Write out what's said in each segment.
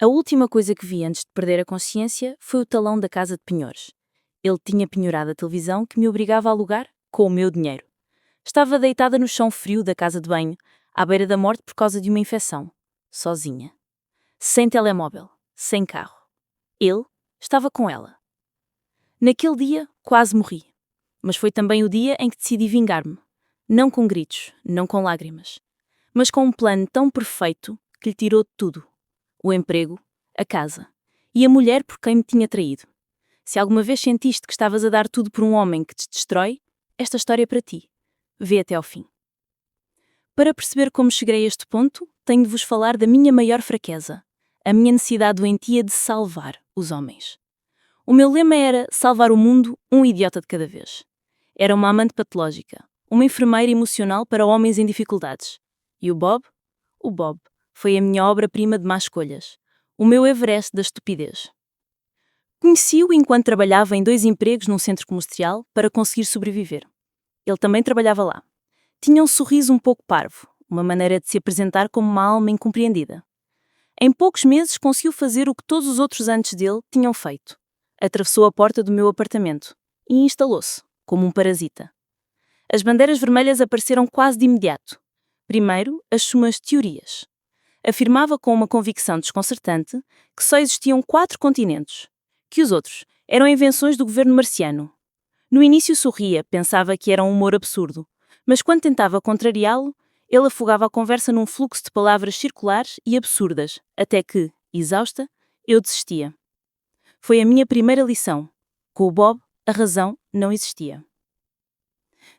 A última coisa que vi antes de perder a consciência foi o talão da casa de penhores. Ele tinha penhorado a televisão que me obrigava a alugar com o meu dinheiro. Estava deitada no chão frio da casa de banho, à beira da morte por causa de uma infecção. Sozinha. Sem telemóvel. Sem carro. Ele estava com ela. Naquele dia, quase morri. Mas foi também o dia em que decidi vingar-me. Não com gritos, não com lágrimas. Mas com um plano tão perfeito que lhe tirou tudo. O emprego, a casa e a mulher por quem me tinha traído. Se alguma vez sentiste que estavas a dar tudo por um homem que te destrói, esta história é para ti. Vê até ao fim. Para perceber como cheguei a este ponto, tenho de vos falar da minha maior fraqueza, a minha necessidade doentia de salvar os homens. O meu lema era salvar o mundo um idiota de cada vez. Era uma amante patológica, uma enfermeira emocional para homens em dificuldades. E o Bob? O Bob foi a minha obra-prima de más escolhas, o meu Everest da estupidez. Conheci-o enquanto trabalhava em 2 empregos num centro comercial para conseguir sobreviver. Ele também trabalhava lá. Tinha um sorriso um pouco parvo, uma maneira de se apresentar como uma alma incompreendida. Em poucos meses conseguiu fazer o que todos os outros antes dele tinham feito. Atravessou a porta do meu apartamento e instalou-se, como um parasita. As bandeiras vermelhas apareceram quase de imediato. Primeiro, as suas teorias. Afirmava com uma convicção desconcertante que só existiam 4 continentes, que os outros eram invenções do governo marciano. No início sorria, pensava que era um humor absurdo, mas quando tentava contrariá-lo, ele afogava a conversa num fluxo de palavras circulares e absurdas, até que, exausta, eu desistia. Foi a minha primeira lição. Com o Bob, a razão não existia.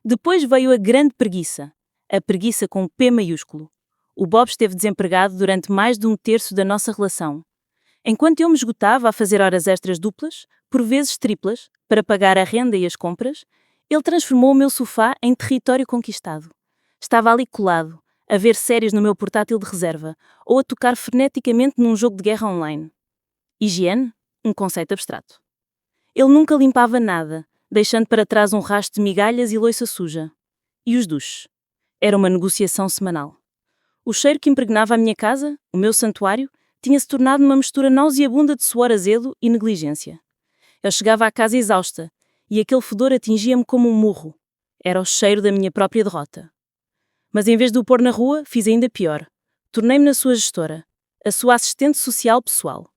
Depois veio a grande preguiça, a preguiça com P maiúsculo. O Bob esteve desempregado durante mais de 1/3 da nossa relação. Enquanto eu me esgotava a fazer horas extras duplas, por vezes triplas, para pagar a renda e as compras, ele transformou o meu sofá em território conquistado. Estava ali colado, a ver séries no meu portátil de reserva, ou a tocar freneticamente num jogo de guerra online. Higiene? Um conceito abstrato. Ele nunca limpava nada, deixando para trás um rastro de migalhas e louça suja. E os duches? Era uma negociação semanal. O cheiro que impregnava a minha casa, o meu santuário, tinha-se tornado uma mistura nauseabunda de suor azedo e negligência. Eu chegava à casa exausta, e aquele fedor atingia-me como um murro. Era o cheiro da minha própria derrota. Mas em vez de o pôr na rua, fiz ainda pior. Tornei-me na sua gestora, a sua assistente social pessoal.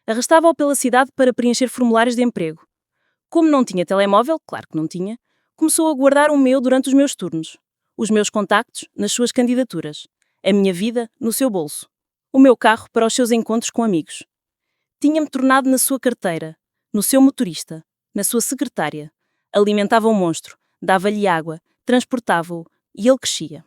Arrastava-o pela cidade para preencher formulários de emprego. Como não tinha telemóvel, claro que não tinha, começou a guardar o meu durante os meus turnos. Os meus contactos nas suas candidaturas. A minha vida no seu bolso. O meu carro para os seus encontros com amigos. Tinha-me tornado na sua carteira, no seu motorista, na sua secretária. Alimentava o monstro, dava-lhe água, transportava-o e ele crescia.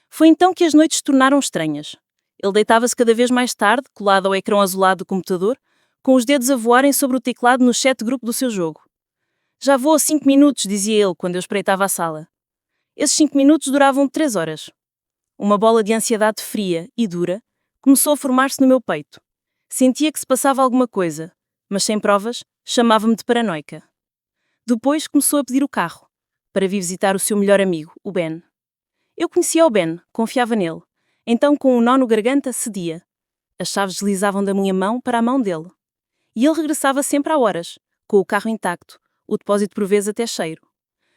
Foi então que as noites se tornaram estranhas. Ele deitava-se cada vez mais tarde, colado ao ecrã azulado do computador, com os dedos a voarem sobre o teclado no chat grupo do seu jogo. Já vou a 5 minutos, dizia ele quando eu espreitava a sala. Esses 5 minutos duravam 3 horas. Uma bola de ansiedade fria e dura começou a formar-se no meu peito. Sentia que se passava alguma coisa, mas sem provas, chamava-me de paranoica. Depois começou a pedir o carro, para vir visitar o seu melhor amigo, o Ben. Eu conhecia o Ben, confiava nele. Então, com um nó no garganta, cedia. As chaves deslizavam da minha mão para a mão dele. E ele regressava sempre a horas, com o carro intacto, o depósito por vezes até cheiro.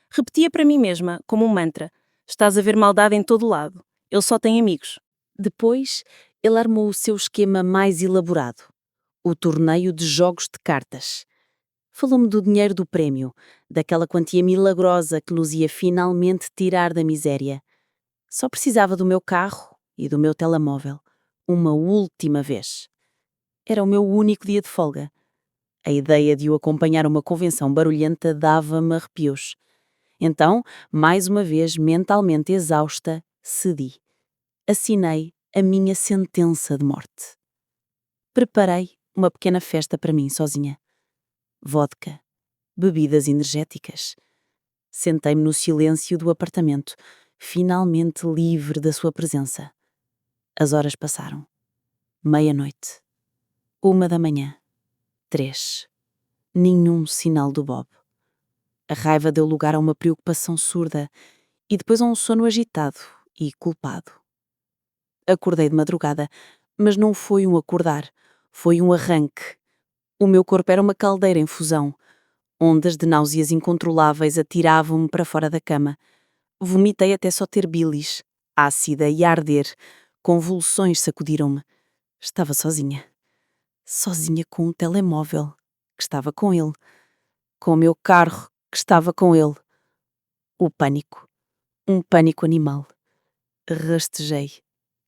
Repetia para mim mesma, como um mantra: estás a ver maldade em todo lado. Ele só tem amigos. Depois, ele armou o seu esquema mais elaborado. O torneio de jogos de cartas. Falou-me do dinheiro do prémio, daquela quantia milagrosa que nos ia finalmente tirar da miséria. Só precisava do meu carro e do meu telemóvel. Uma última vez. Era o meu único dia de folga. A ideia de o acompanhar a uma convenção barulhenta dava-me arrepios. Então, mais uma vez, mentalmente exausta, cedi. Assinei a minha sentença de morte. Preparei uma pequena festa para mim sozinha. Vodka, bebidas energéticas. Sentei-me no silêncio do apartamento, finalmente livre da sua presença. As horas passaram. 00:30. 1 da manhã. 3. Nenhum sinal do Bob. A raiva deu lugar a uma preocupação surda e depois a um sono agitado e culpado. Acordei de madrugada, mas não foi um acordar. Foi um arranque. O meu corpo era uma caldeira em fusão. Ondas de náuseas incontroláveis atiravam-me para fora da cama. Vomitei até só ter bilis, ácida e a arder. Convulsões sacudiram-me. Estava sozinha. Sozinha com um telemóvel, que estava com ele. Com o meu carro, que estava com ele. O pânico. Um pânico animal. Rastejei.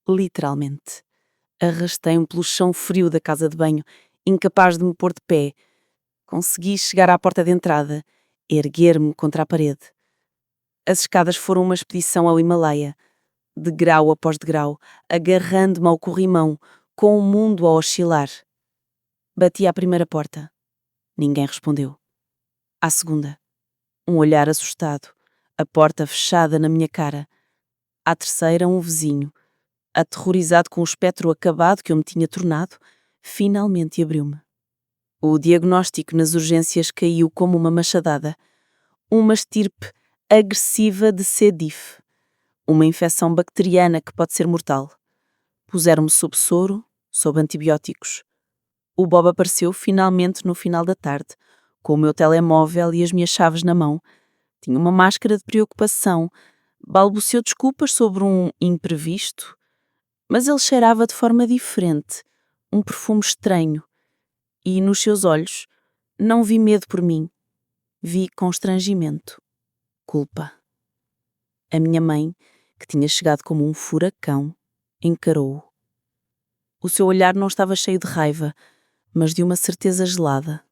Literalmente. Arrastei-me pelo chão frio da casa de banho, incapaz de me pôr de pé. Consegui chegar à porta de entrada, erguer-me contra a parede. As escadas foram uma expedição ao Himalaia, degrau após degrau, agarrando-me ao corrimão, com o mundo a oscilar. Bati à primeira porta. Ninguém respondeu. À segunda. Um olhar assustado, a porta fechada na minha cara. À terceira, um vizinho, aterrorizado com o espectro acabado que eu me tinha tornado, finalmente abriu-me. O diagnóstico nas urgências caiu como uma machadada. Uma estirpe agressiva de C. diff. Uma infecção bacteriana que pode ser mortal. Puseram-me sob soro, sob antibióticos. O Bob apareceu finalmente no final da tarde, com o meu telemóvel e as minhas chaves na mão. Tinha uma máscara de preocupação. Balbuciou desculpas sobre um imprevisto, mas ele cheirava de forma diferente, um perfume estranho. E nos seus olhos não vi medo por mim, vi constrangimento, culpa. A minha mãe, que tinha chegado como um furacão, encarou-o. O seu olhar não estava cheio de raiva, mas de uma certeza gelada.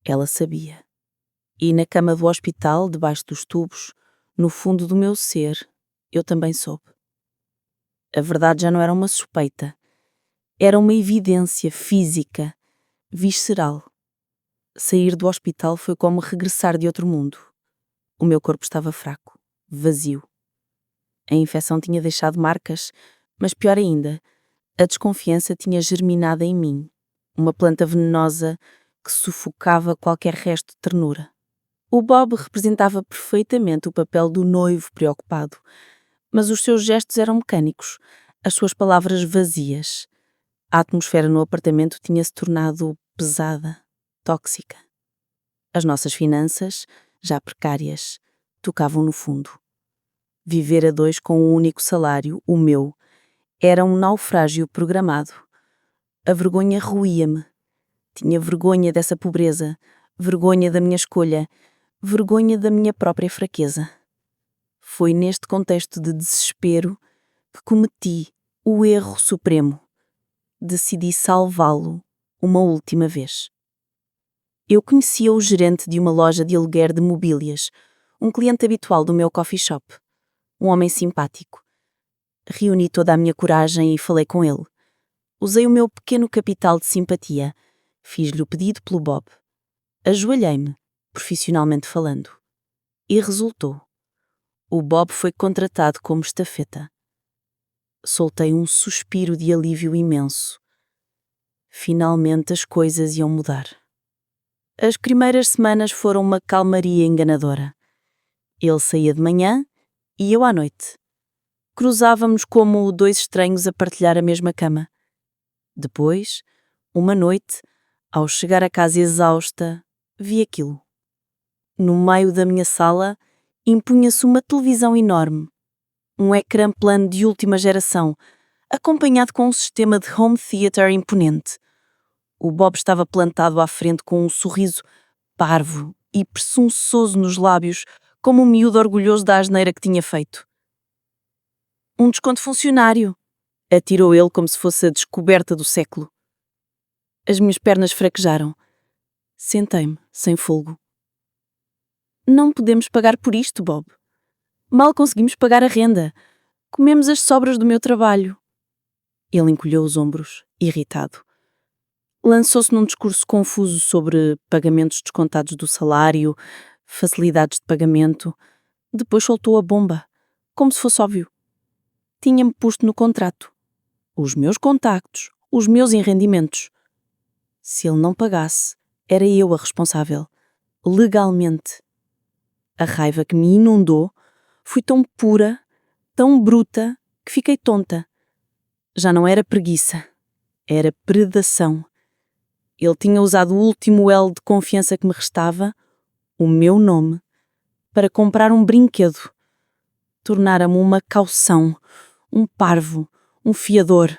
Ela sabia. E na cama do hospital, debaixo dos tubos, no fundo do meu ser, eu também soube. A verdade já não era uma suspeita. Era uma evidência física, visceral. Sair do hospital foi como regressar de outro mundo. O meu corpo estava fraco, vazio. A infecção tinha deixado marcas, mas pior ainda, a desconfiança tinha germinado em mim, uma planta venenosa que sufocava qualquer resto de ternura. O Bob representava perfeitamente o papel do noivo preocupado, mas os seus gestos eram mecânicos, as suas palavras vazias. A atmosfera no apartamento tinha-se tornado pesada, tóxica. As nossas finanças, já precárias, tocavam no fundo. Viver a dois com um único salário, o meu, era um naufrágio programado. A vergonha roía-me. Tinha vergonha dessa pobreza, vergonha da minha escolha, vergonha da minha própria fraqueza. Foi neste contexto de desespero que cometi o erro supremo. Decidi salvá-lo uma última vez. Eu conhecia o gerente de uma loja de aluguer de mobílias, um cliente habitual do meu coffee shop, um homem simpático. Reuni toda a minha coragem e falei com ele. Usei o meu pequeno capital de simpatia. Fiz-lhe o pedido pelo Bob. Ajoelhei-me, profissionalmente falando. E resultou. O Bob foi contratado como estafeta. Soltei um suspiro de alívio imenso. Finalmente as coisas iam mudar. As primeiras semanas foram uma calmaria enganadora. Ele saía de manhã e eu à noite. Cruzávamos como dois estranhos a partilhar a mesma cama. Depois, uma noite, ao chegar a casa exausta, vi aquilo. No meio da minha sala, impunha-se uma televisão enorme, um ecrã plano de última geração, acompanhado com um sistema de home theater imponente. O Bob estava plantado à frente com um sorriso parvo e presunçoso nos lábios, como um miúdo orgulhoso da asneira que tinha feito. Um desconto funcionário, atirou ele como se fosse a descoberta do século. As minhas pernas fraquejaram. Sentei-me, sem fôlego. Não podemos pagar por isto, Bob. Mal conseguimos pagar a renda. Comemos as sobras do meu trabalho. Ele encolheu os ombros, irritado. Lançou-se num discurso confuso sobre pagamentos descontados do salário, facilidades de pagamento. Depois soltou a bomba, como se fosse óbvio. Tinha-me posto no contrato. Os meus contactos, os meus rendimentos. Se ele não pagasse, era eu a responsável. Legalmente. A raiva que me inundou foi tão pura, tão bruta, que fiquei tonta. Já não era preguiça. Era predação. Ele tinha usado o último elo de confiança que me restava, o meu nome, para comprar um brinquedo. Tornara-me uma caução, um parvo, um fiador.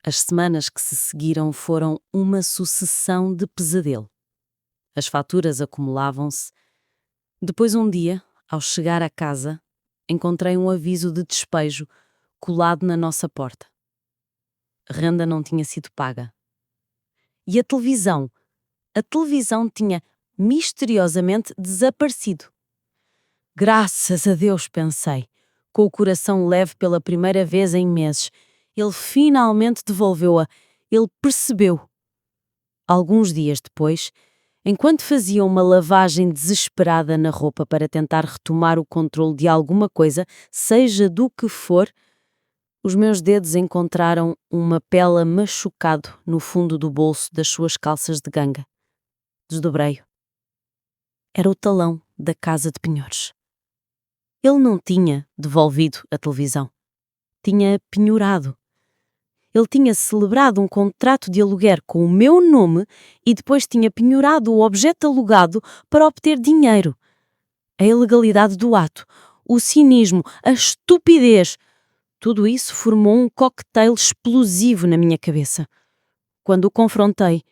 As semanas que se seguiram foram uma sucessão de pesadelo. As faturas acumulavam-se. Depois, um dia, ao chegar a casa, encontrei um aviso de despejo colado na nossa porta. A renda não tinha sido paga. E a televisão tinha misteriosamente desaparecido. Graças a Deus, pensei, com o coração leve pela primeira vez em meses. Ele finalmente devolveu-a. Ele percebeu. Alguns dias depois, enquanto fazia uma lavagem desesperada na roupa para tentar retomar o controle de alguma coisa, seja do que for, os meus dedos encontraram uma pela machucado no fundo do bolso das suas calças de ganga. Desdobrei-o. Era o talão da casa de penhores. Ele não tinha devolvido a televisão. Tinha penhorado. Ele tinha celebrado um contrato de aluguer com o meu nome e depois tinha penhorado o objeto alugado para obter dinheiro. A ilegalidade do ato, o cinismo, a estupidez, tudo isso formou um cocktail explosivo na minha cabeça. Quando o confrontei,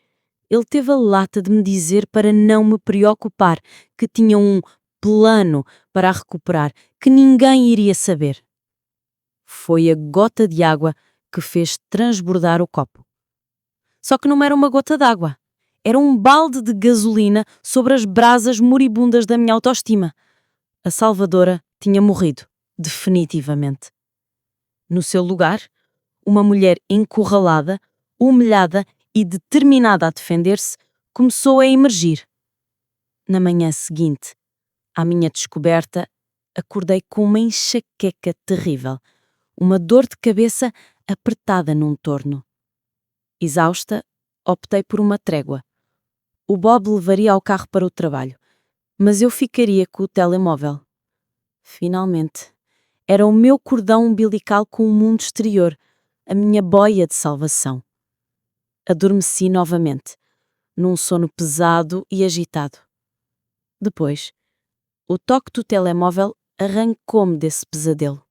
ele teve a lata de me dizer para não me preocupar, que tinha um plano para a recuperar, que ninguém iria saber. Foi a gota de água que fez transbordar o copo. Só que não era uma gota d'água. Era um balde de gasolina sobre as brasas moribundas da minha autoestima. A salvadora tinha morrido, definitivamente. No seu lugar, uma mulher encurralada, humilhada e determinada a defender-se, começou a emergir. Na manhã seguinte, à minha descoberta, acordei com uma enxaqueca terrível, uma dor de cabeça apertada num torno. Exausta, optei por uma trégua. O Bob levaria ao carro para o trabalho, mas eu ficaria com o telemóvel. Finalmente, era o meu cordão umbilical com o mundo exterior, a minha boia de salvação. Adormeci novamente, num sono pesado e agitado. Depois, o toque do telemóvel arrancou-me desse pesadelo.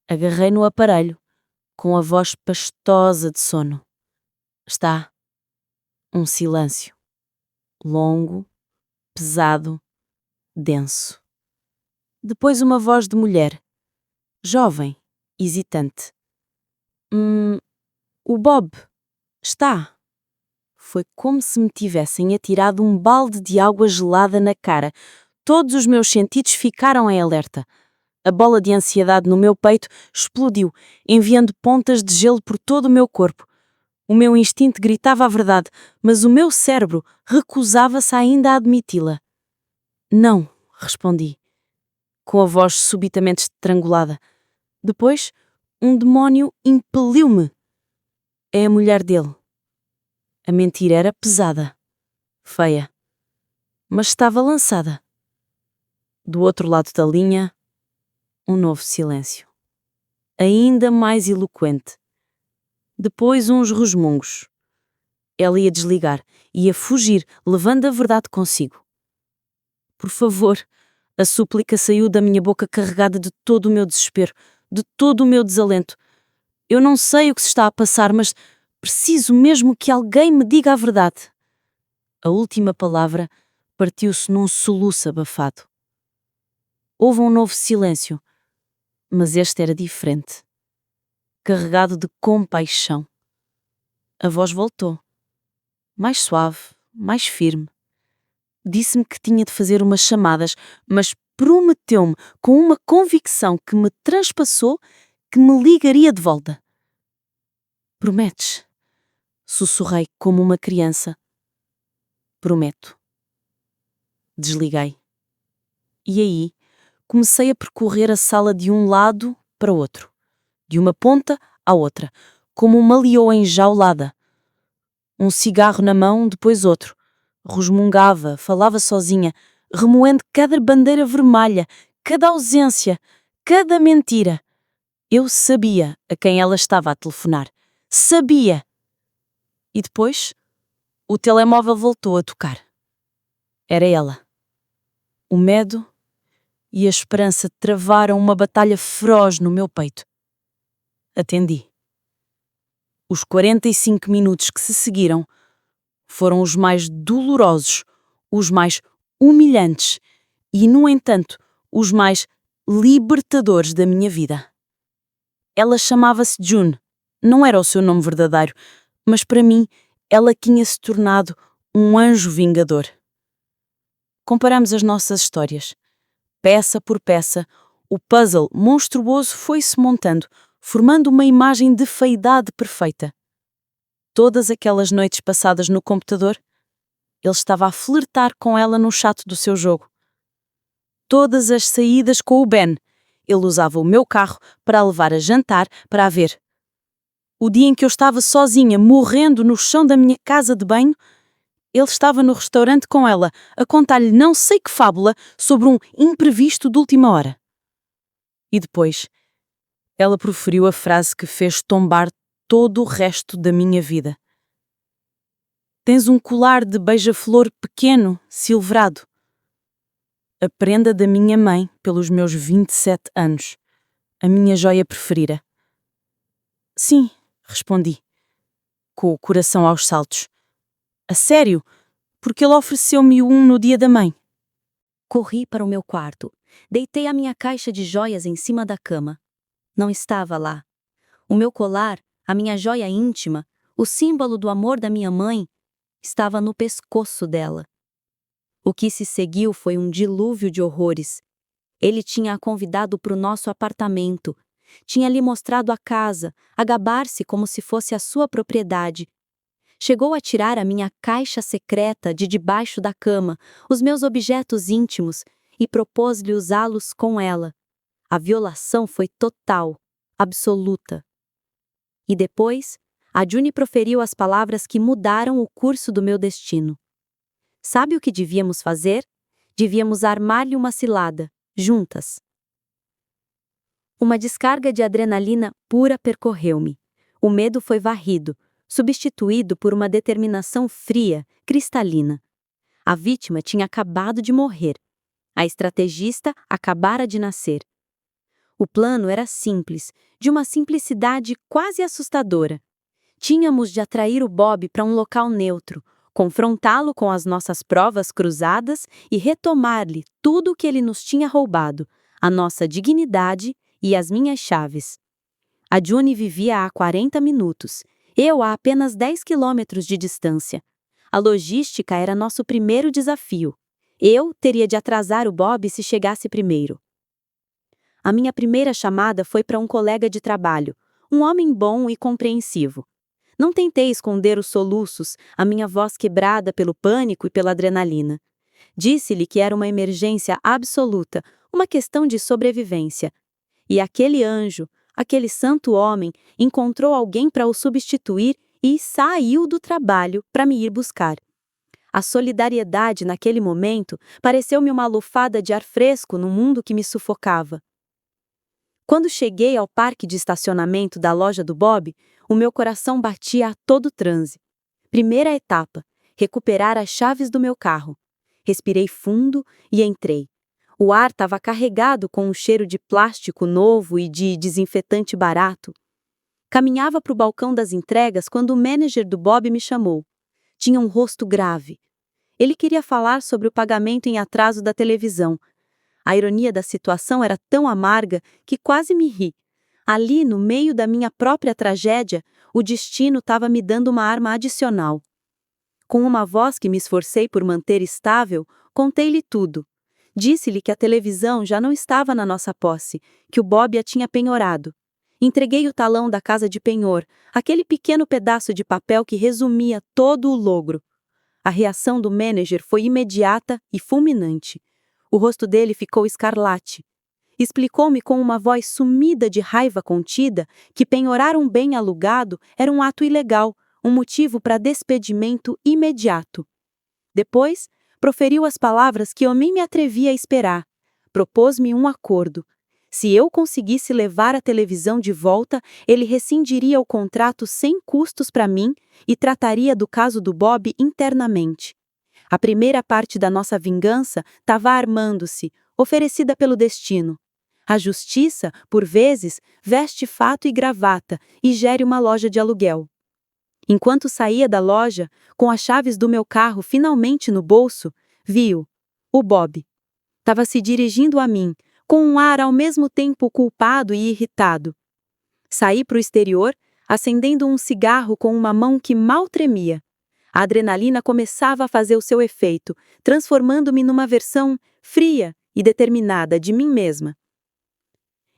Agarrei no aparelho, com a voz pastosa de sono. Está um silêncio. Longo, pesado, denso. Depois uma voz de mulher, jovem, hesitante. O Bob está. Foi como se me tivessem atirado um balde de água gelada na cara. Todos os meus sentidos ficaram em alerta. A bola de ansiedade no meu peito explodiu, enviando pontas de gelo por todo o meu corpo. O meu instinto gritava a verdade, mas o meu cérebro recusava-se ainda a admiti-la. Não, respondi, com a voz subitamente estrangulada. Depois, um demónio impeliu-me. É a mulher dele. A mentira era pesada, feia, mas estava lançada. Do outro lado da linha, um novo silêncio, ainda mais eloquente. Depois uns resmungos. Ela ia desligar, ia fugir, levando a verdade consigo. Por favor, a súplica saiu da minha boca carregada de todo o meu desespero, de todo o meu desalento. Eu não sei o que se está a passar, mas preciso mesmo que alguém me diga a verdade. A última palavra partiu-se num soluço abafado. Houve um novo silêncio, mas este era diferente, carregado de compaixão. A voz voltou, mais suave, mais firme. Disse-me que tinha de fazer umas chamadas, mas prometeu-me, com uma convicção que me transpassou, que me ligaria de volta. Prometes? Sussurrei como uma criança. Prometo. Desliguei. E aí, comecei a percorrer a sala de um lado para o outro, de uma ponta à outra, como uma leoa enjaulada. Um cigarro na mão, depois outro. Resmungava, falava sozinha, remoendo cada bandeira vermelha, cada ausência, cada mentira. Eu sabia a quem ela estava a telefonar. Sabia! E depois, O telemóvel voltou a tocar. Era ela. O medo e a esperança travaram uma batalha feroz no meu peito. Atendi. Os 45 minutos que se seguiram foram os mais dolorosos, os mais humilhantes e, no entanto, os mais libertadores da minha vida. Ela chamava-se June. Não era o seu nome verdadeiro, mas para mim ela tinha-se tornado um anjo vingador. Comparamos as nossas histórias. Peça por peça, o puzzle monstruoso foi-se montando, formando uma imagem de feidade perfeita. Todas aquelas noites passadas no computador, ele estava a flertar com ela no chat do seu jogo. Todas as saídas com o Ben, ele usava o meu carro para a levar a jantar para a ver. O dia em que eu estava sozinha, morrendo no chão da minha casa de banho, ele estava no restaurante com ela, a contar-lhe não sei que fábula sobre um imprevisto de última hora. E depois, ela proferiu a frase que fez tombar todo o resto da minha vida. Tens um colar de beija-flor pequeno, silvrado. A prenda da minha mãe pelos meus 27 anos. A minha joia preferida. Sim, respondi, com o coração aos saltos. A sério? Porque ele ofereceu-me um no dia da mãe. Corri para o meu quarto. Deitei a minha caixa de joias em cima da cama. Não estava lá. O meu colar, a minha joia íntima, o símbolo do amor da minha mãe, estava no pescoço dela. O que se seguiu foi um dilúvio de horrores. Ele tinha a convidado para o nosso apartamento. Tinha lhe mostrado a casa, a gabar-se como se fosse a sua propriedade. Chegou a tirar a minha caixa secreta de debaixo da cama, os meus objetos íntimos, e propôs-lhe usá-los com ela. A violação foi total, absoluta. E depois, a June proferiu as palavras que mudaram o curso do meu destino. Sabe o que devíamos fazer? Devíamos armar-lhe uma cilada, juntas. Uma descarga de adrenalina pura percorreu-me. O medo foi varrido, substituído por uma determinação fria, cristalina. A vítima tinha acabado de morrer. A estrategista acabara de nascer. O plano era simples, de uma simplicidade quase assustadora. Tínhamos de atrair o Bob para um local neutro, confrontá-lo com as nossas provas cruzadas e retomar-lhe tudo o que ele nos tinha roubado, a nossa dignidade e as minhas chaves. A June vivia a 40 minutos, eu a apenas 10 quilômetros de distância. A logística era nosso primeiro desafio. Eu teria de atrasar o Bob se chegasse primeiro. A minha primeira chamada foi para um colega de trabalho, um homem bom e compreensivo. Não tentei esconder os soluços, a minha voz quebrada pelo pânico e pela adrenalina. Disse-lhe que era uma emergência absoluta, uma questão de sobrevivência. E aquele anjo, aquele santo homem, encontrou alguém para o substituir e saiu do trabalho para me ir buscar. A solidariedade naquele momento pareceu-me uma lufada de ar fresco no mundo que me sufocava. Quando cheguei ao parque de estacionamento da loja do Bob, o meu coração batia a todo transe. Primeira etapa, recuperar as chaves do meu carro. Respirei fundo e entrei. O ar estava carregado com um cheiro de plástico novo e de desinfetante barato. Caminhava para o balcão das entregas quando o manager do Bob me chamou. Tinha um rosto grave. Ele queria falar sobre o pagamento em atraso da televisão. A ironia da situação era tão amarga que quase me ri. Ali, no meio da minha própria tragédia, o destino estava me dando uma arma adicional. Com uma voz que me esforcei por manter estável, contei-lhe tudo. Disse-lhe que a televisão já não estava na nossa posse, que o Bob a tinha penhorado. Entreguei o talão da casa de penhor, aquele pequeno pedaço de papel que resumia todo o logro. A reação do manager foi imediata e fulminante. O rosto dele ficou escarlate. Explicou-me com uma voz sumida de raiva contida que penhorar um bem alugado era um ato ilegal, um motivo para despedimento imediato. Depois, proferiu as palavras que eu nem me atrevia a esperar. Propôs-me um acordo. Se eu conseguisse levar a televisão de volta, ele rescindiria o contrato sem custos para mim e trataria do caso do Bob internamente. A primeira parte da nossa vingança estava armando-se, oferecida pelo destino. A justiça, por vezes, veste fato e gravata e gere uma loja de aluguel. Enquanto saía da loja, com as chaves do meu carro finalmente no bolso, vi-o, o Bob. Estava se dirigindo a mim, com um ar ao mesmo tempo culpado e irritado. Saí para o exterior, acendendo um cigarro com uma mão que mal tremia. A adrenalina começava a fazer o seu efeito, transformando-me numa versão fria e determinada de mim mesma.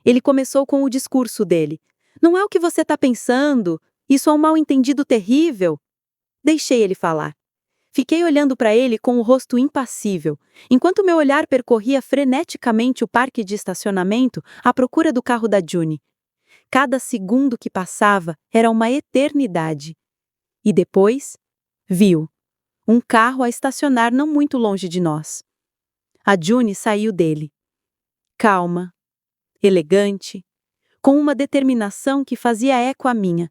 Ele começou com o discurso dele. Não é o que você está pensando, isso é um mal-entendido terrível. Deixei ele falar. Fiquei olhando para ele com o rosto impassível, enquanto meu olhar percorria freneticamente o parque de estacionamento à procura do carro da June. Cada segundo que passava era uma eternidade. E depois, viu um carro a estacionar não muito longe de nós. A June saiu dele. Calma, elegante, com uma determinação que fazia eco à minha.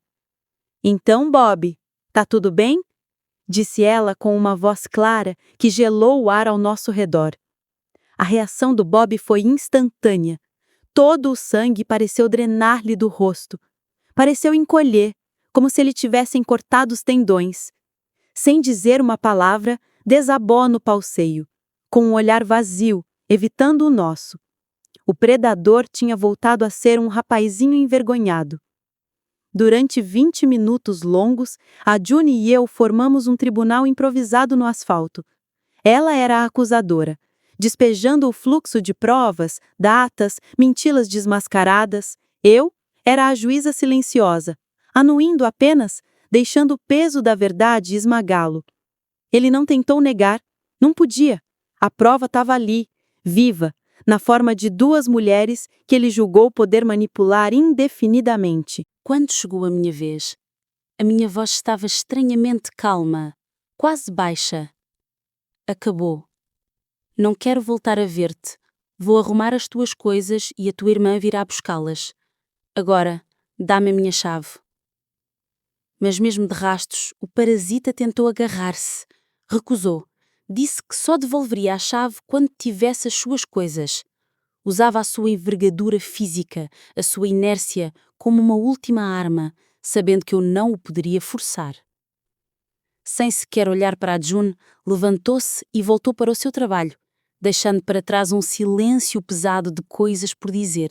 Então, Bob, tá tudo bem? Disse ela com uma voz clara que gelou o ar ao nosso redor. A reação do Bob foi instantânea. Todo o sangue pareceu drenar-lhe do rosto. Pareceu encolher, como se ele tivesse cortado os tendões. Sem dizer uma palavra, desabou no palceio, com um olhar vazio, evitando o nosso. O predador tinha voltado a ser um rapazinho envergonhado. Durante 20 minutos longos, a June e eu formamos um tribunal improvisado no asfalto. Ela era a acusadora, despejando o fluxo de provas, datas, mentiras desmascaradas. Eu era a juíza silenciosa, anuindo apenas, deixando o peso da verdade esmagá-lo. Ele não tentou negar, não podia. A prova estava ali, viva, na forma de duas mulheres que ele julgou poder manipular indefinidamente. Quando chegou a minha vez, a minha voz estava estranhamente calma, quase baixa. Acabou. Não quero voltar a ver-te. Vou arrumar as tuas coisas e a tua irmã virá buscá-las. Agora, dá-me a minha chave. Mas mesmo de rastos, o parasita tentou agarrar-se. Recusou. Disse que só devolveria a chave quando tivesse as suas coisas. Usava a sua envergadura física, a sua inércia, como uma última arma, sabendo que eu não o poderia forçar. Sem sequer olhar para a June, levantou-se e voltou para o seu trabalho, deixando para trás um silêncio pesado de coisas por dizer.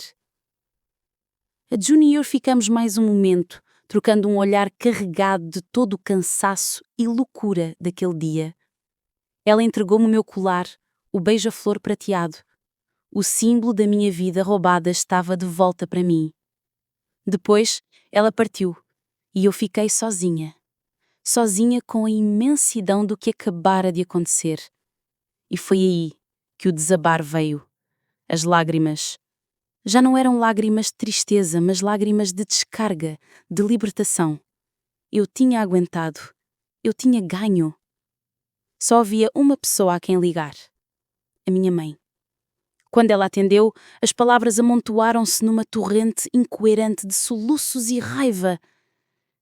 A June e eu ficamos mais um momento, trocando um olhar carregado de todo o cansaço e loucura daquele dia. Ela entregou-me o meu colar, o beija-flor prateado. O símbolo da minha vida roubada estava de volta para mim. Depois, ela partiu, e eu fiquei sozinha. Sozinha com a imensidão do que acabara de acontecer. E foi aí que o desabar veio. As lágrimas. Já não eram lágrimas de tristeza, mas lágrimas de descarga, de libertação. Eu tinha aguentado. Eu tinha ganho. Só havia uma pessoa a quem ligar. A minha mãe. Quando ela atendeu, as palavras amontoaram-se numa torrente incoerente de soluços e raiva.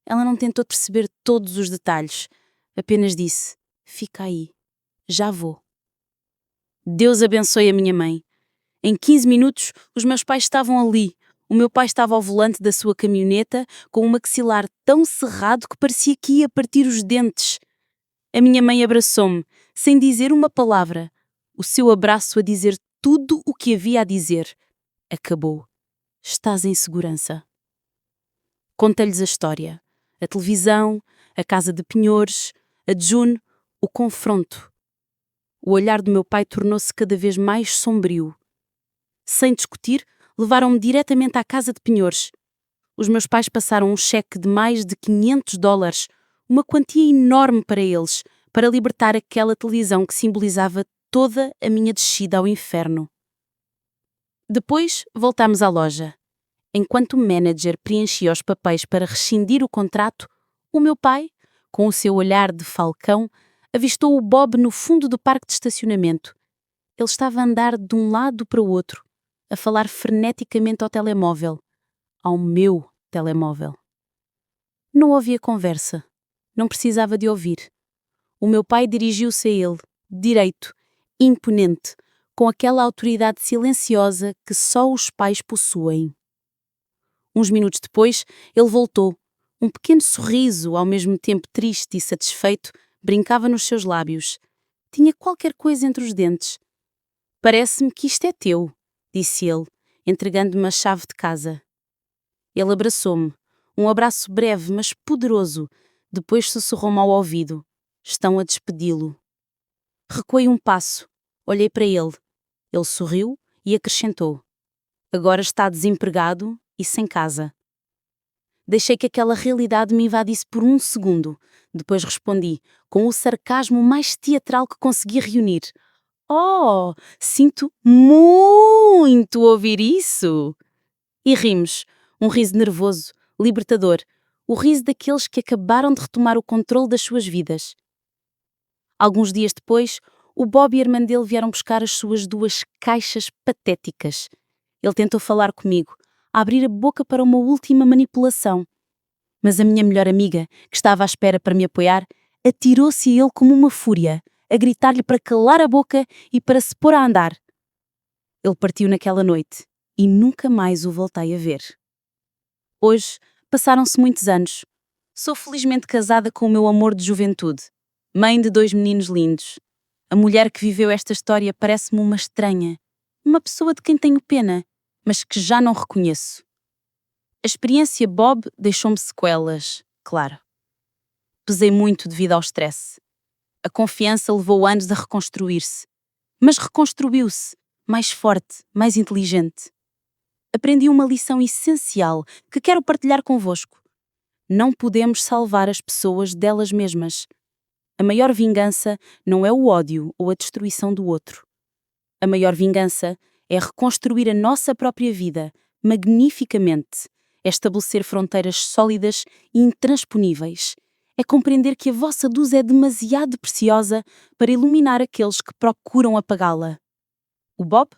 Ela não tentou perceber todos os detalhes. Apenas disse, fica aí, já vou. Deus abençoe a minha mãe. Em 15 minutos, os meus pais estavam ali. O meu pai estava ao volante da sua caminhoneta, com um maxilar tão cerrado que parecia que ia partir os dentes. A minha mãe abraçou-me, sem dizer uma palavra. O seu abraço a dizer tudo o que havia a dizer. Acabou. Estás em segurança. Contei-lhes a história. A televisão, a casa de penhores, a June, o confronto. O olhar do meu pai tornou-se cada vez mais sombrio. Sem discutir, levaram-me diretamente à casa de penhores. Os meus pais passaram um cheque de mais de $500, uma quantia enorme para eles, para libertar aquela televisão que simbolizava toda a minha descida ao inferno. Depois voltámos à loja. Enquanto o manager preenchia os papéis para rescindir o contrato, o meu pai, com o seu olhar de falcão, avistou o Bob no fundo do parque de estacionamento. Ele estava a andar de um lado para o outro, a falar freneticamente ao telemóvel, ao meu telemóvel. Não ouvia conversa, não precisava de ouvir. O meu pai dirigiu-se a ele, direito, imponente, com aquela autoridade silenciosa que só os pais possuem. Uns minutos depois, ele voltou. Um pequeno sorriso, ao mesmo tempo triste e satisfeito, brincava nos seus lábios. Tinha qualquer coisa entre os dentes. Parece-me que isto é teu, disse ele, entregando-me a chave de casa. Ele abraçou-me, um abraço breve, mas poderoso. Depois sussurrou-me ao ouvido. Estão a despedi-lo. Recuei um passo, olhei para ele. Ele sorriu e acrescentou. Agora está desempregado e sem casa. Deixei que aquela realidade me invadisse por um segundo. Depois respondi, com o sarcasmo mais teatral que consegui reunir. Oh, sinto muito ouvir isso! E rimos, um riso nervoso, libertador, o riso daqueles que acabaram de retomar o controle das suas vidas. Alguns dias depois, o Bob e a irmã dele vieram buscar as suas 2 caixas patéticas. Ele tentou falar comigo, a abrir a boca para uma última manipulação. Mas a minha melhor amiga, que estava à espera para me apoiar, atirou-se a ele como uma fúria, a gritar-lhe para calar a boca e para se pôr a andar. Ele partiu naquela noite e nunca mais o voltei a ver. Hoje, passaram-se muitos anos. Sou felizmente casada com o meu amor de juventude, mãe de 2 meninos lindos. A mulher que viveu esta história parece-me uma estranha, uma pessoa de quem tenho pena, mas que já não reconheço. A experiência Bob deixou-me sequelas, claro. Pesei muito devido ao stress. A confiança levou anos a reconstruir-se, mas reconstruiu-se, mais forte, mais inteligente. Aprendi uma lição essencial que quero partilhar convosco. Não podemos salvar as pessoas delas mesmas. A maior vingança não é o ódio ou a destruição do outro. A maior vingança é reconstruir a nossa própria vida, magnificamente. É estabelecer fronteiras sólidas e intransponíveis. É compreender que a vossa luz é demasiado preciosa para iluminar aqueles que procuram apagá-la. O Bob,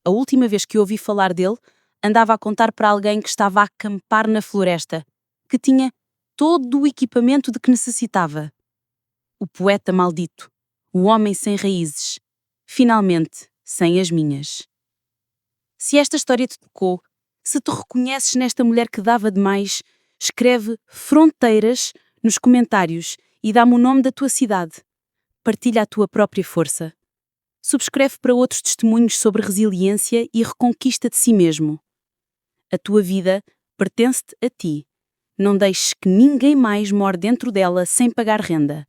a última vez que ouvi falar dele, andava a contar para alguém que estava a acampar na floresta, que tinha todo o equipamento de que necessitava. O poeta maldito, o homem sem raízes, finalmente sem as minhas. Se esta história te tocou, se te reconheces nesta mulher que dava demais, escreve fronteiras nos comentários e dá-me o nome da tua cidade. Partilha a tua própria força. Subscreve para outros testemunhos sobre resiliência e reconquista de si mesmo. A tua vida pertence-te a ti. Não deixes que ninguém mais more dentro dela sem pagar renda.